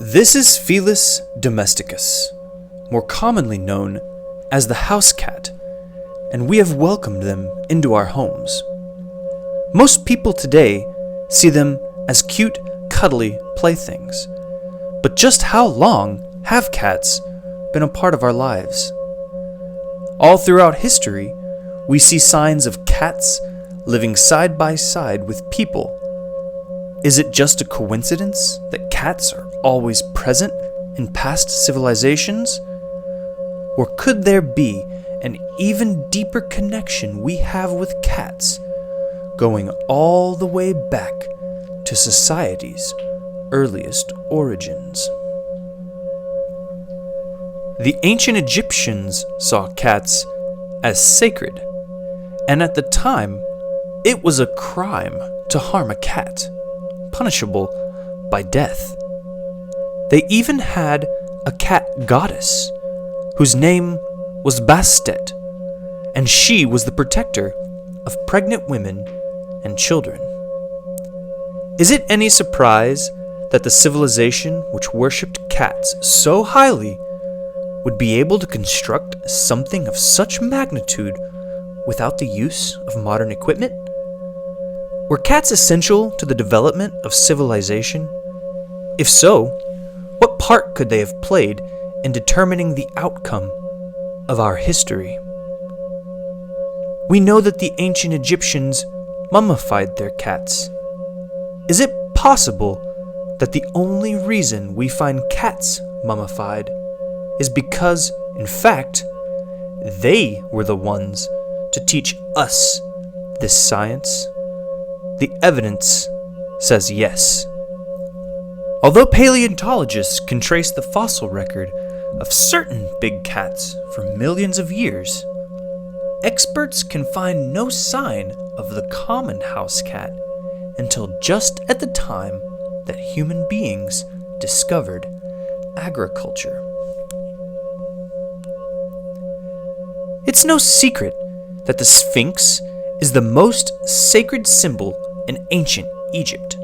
This is Felis domesticus, more commonly known as the house cat, and we have welcomed them into our homes. Most people today see them as cute, cuddly playthings, but just how long have cats been a part of our lives? All throughout history, we see signs of cats living side by side with people. Is it just a coincidence that cats are always present in past civilizations? Or could there be an even deeper connection we have with cats, going all the way back to society's earliest origins? The ancient Egyptians saw cats as sacred, and at the time, it was a crime to harm a cat, punishable by death. They even had a cat goddess, whose name was Bastet, and she was the protector of pregnant women and children. Is it any surprise that the civilization which worshipped cats so highly would be able to construct something of such magnitude without the use of modern equipment? Were cats essential to the development of civilization? If so, what part could they have played in determining the outcome of our history? We know that the ancient Egyptians mummified their cats. Is it possible that the only reason we find cats mummified is because, in fact, they were the ones to teach us this science? The evidence says yes. Although paleontologists can trace the fossil record of certain big cats for millions of years, experts can find no sign of the common house cat until just at the time that human beings discovered agriculture. It's no secret that the Sphinx is the most sacred symbol in ancient Egypt.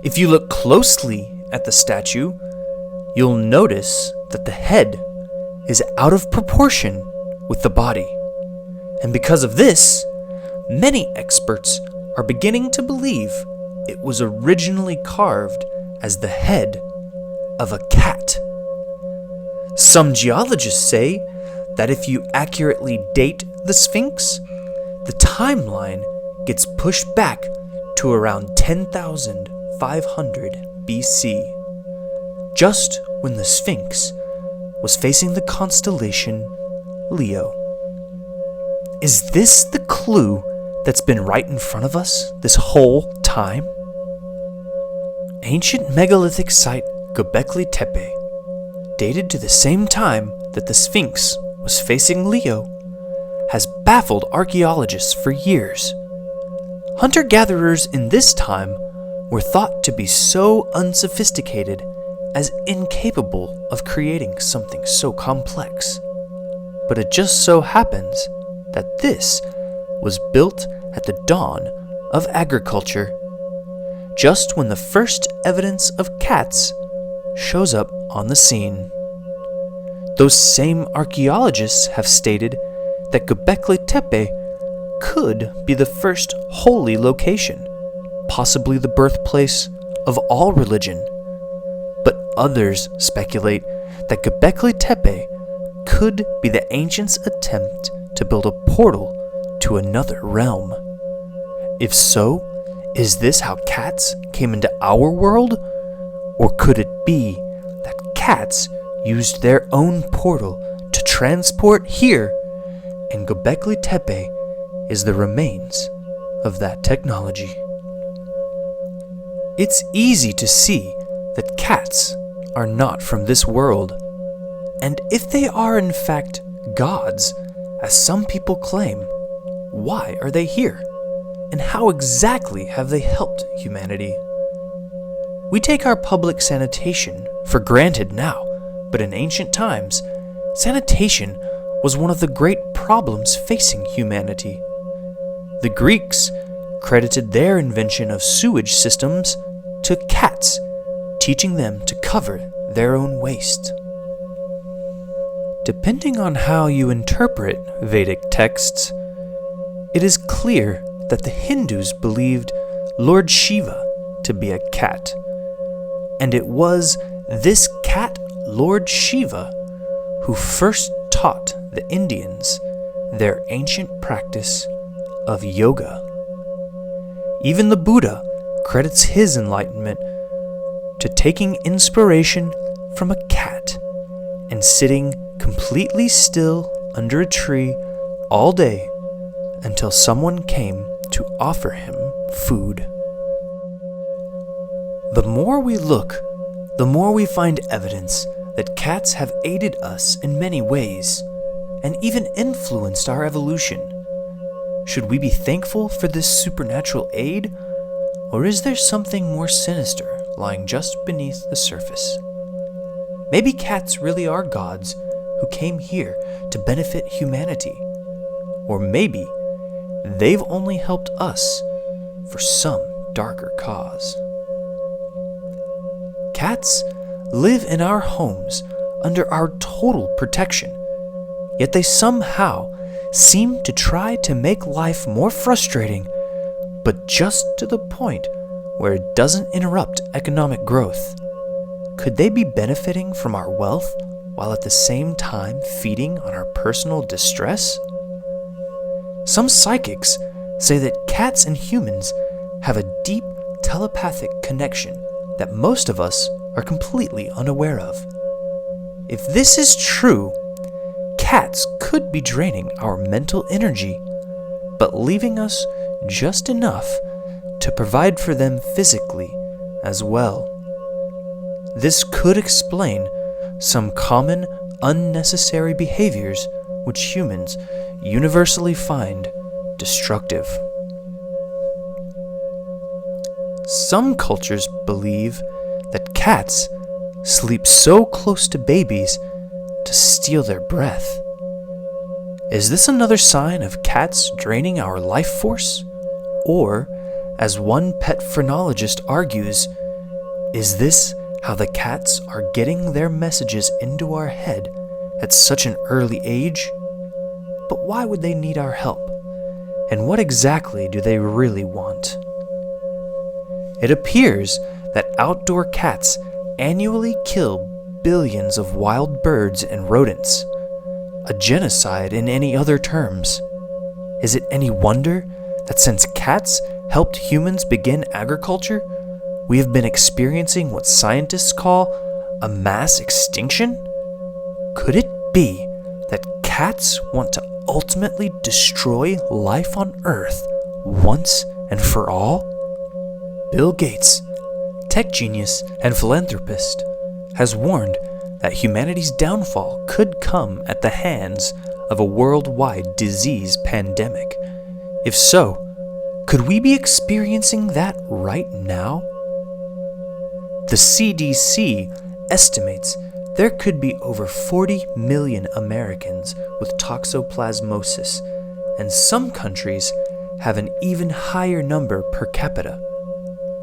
If you look closely at the statue, you'll notice that the head is out of proportion with the body. And because of this, many experts are beginning to believe it was originally carved as the head of a cat. Some geologists say that if you accurately date the Sphinx, the timeline gets pushed back to around 10,500 BC, just when the Sphinx was facing the constellation Leo. Is this the clue that's been right in front of us this whole time? Ancient megalithic site Göbekli Tepe, dated to the same time that the Sphinx was facing Leo, has baffled archaeologists for years. Hunter-gatherers in this time were thought to be so unsophisticated as incapable of creating something so complex. But it just so happens that this was built at the dawn of agriculture, just when the first evidence of cats shows up on the scene. Those same archaeologists have stated that Göbekli Tepe could be the first holy location, possibly the birthplace of all religion. But others speculate that Göbekli Tepe could be the ancients' attempt to build a portal to another realm. If so, is this how cats came into our world? Or could it be that cats used their own portal to transport here, and Göbekli Tepe is the remains of that technology? It's easy to see that cats are not from this world, and if they are in fact gods, as some people claim, why are they here? And how exactly have they helped humanity? We take our public sanitation for granted now, but in ancient times, sanitation was one of the great problems facing humanity. The Greeks credited their invention of sewage systems to cats, teaching them to cover their own waste. Depending on how you interpret Vedic texts, it is clear that the Hindus believed Lord Shiva to be a cat, and it was this cat, Lord Shiva, who first taught the Indians their ancient practice of yoga. Even the Buddha credits his enlightenment to taking inspiration from a cat and sitting completely still under a tree all day until someone came to offer him food. The more we look, the more we find evidence that cats have aided us in many ways and even influenced our evolution. Should we be thankful for this supernatural aid, or is there something more sinister lying just beneath the surface? Maybe cats really are gods who came here to benefit humanity, or maybe they've only helped us for some darker cause. Cats live in our homes under our total protection, yet they somehow seem to try to make life more frustrating, but just to the point where it doesn't interrupt economic growth. Could they be benefiting from our wealth while at the same time feeding on our personal distress? Some psychics say that cats and humans have a deep telepathic connection that most of us are completely unaware of. If this is true, cats could be draining our mental energy, but leaving us just enough to provide for them physically as well. This could explain some common unnecessary behaviors which humans universally find destructive. Some cultures believe that cats sleep so close to babies to steal their breath. Is this another sign of cats draining our life force? Or, as one pet phrenologist argues, is this how the cats are getting their messages into our head at such an early age? But why would they need our help? And what exactly do they really want? It appears that outdoor cats annually kill billions of wild birds and rodents, a genocide in any other terms. Is it any wonder that since cats helped humans begin agriculture, we have been experiencing what scientists call a mass extinction? Could it be that cats want to ultimately destroy life on Earth once and for all? Bill Gates, tech genius and philanthropist, has warned that humanity's downfall could come at the hands of a worldwide disease pandemic. If so, could we be experiencing that right now? The CDC estimates there could be over 40 million Americans with toxoplasmosis, and some countries have an even higher number per capita.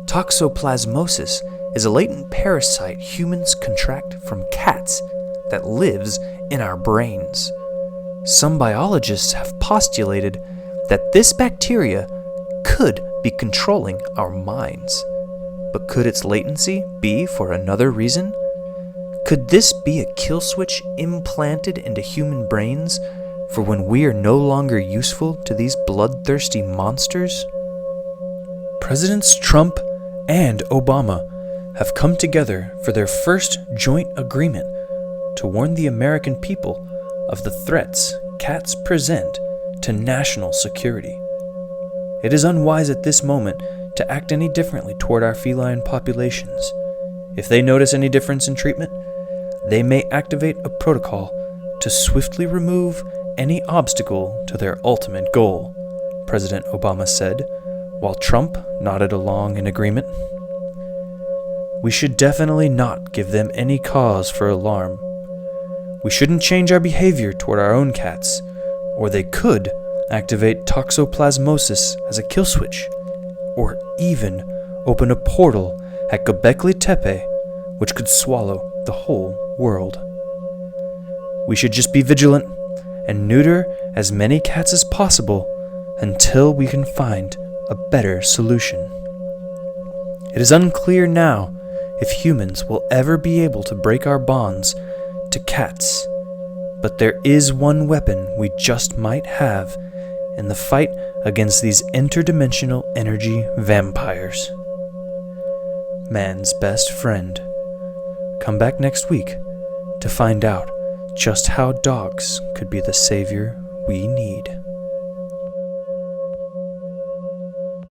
Toxoplasmosis is a latent parasite humans contract from cats that lives in our brains. Some biologists have postulated that this bacteria could be controlling our minds. But could its latency be for another reason? Could this be a kill switch implanted into human brains for when we are no longer useful to these bloodthirsty monsters? Presidents Trump and Obama have come together for their first joint agreement to warn the American people of the threats cats present to national security. It is unwise at this moment to act any differently toward our feline populations. If they notice any difference in treatment, they may activate a protocol to swiftly remove any obstacle to their ultimate goal, President Obama said, while Trump nodded along in agreement. We should definitely not give them any cause for alarm. We shouldn't change our behavior toward our own cats, or they could activate toxoplasmosis as a kill switch, or even open a portal at Göbekli Tepe which could swallow the whole world. We should just be vigilant and neuter as many cats as possible until we can find a better solution. It is unclear now if humans will ever be able to break our bonds to cats, but there is one weapon we just might have in the fight against these interdimensional energy vampires. Man's best friend. Come back next week to find out just how dogs could be the savior we need.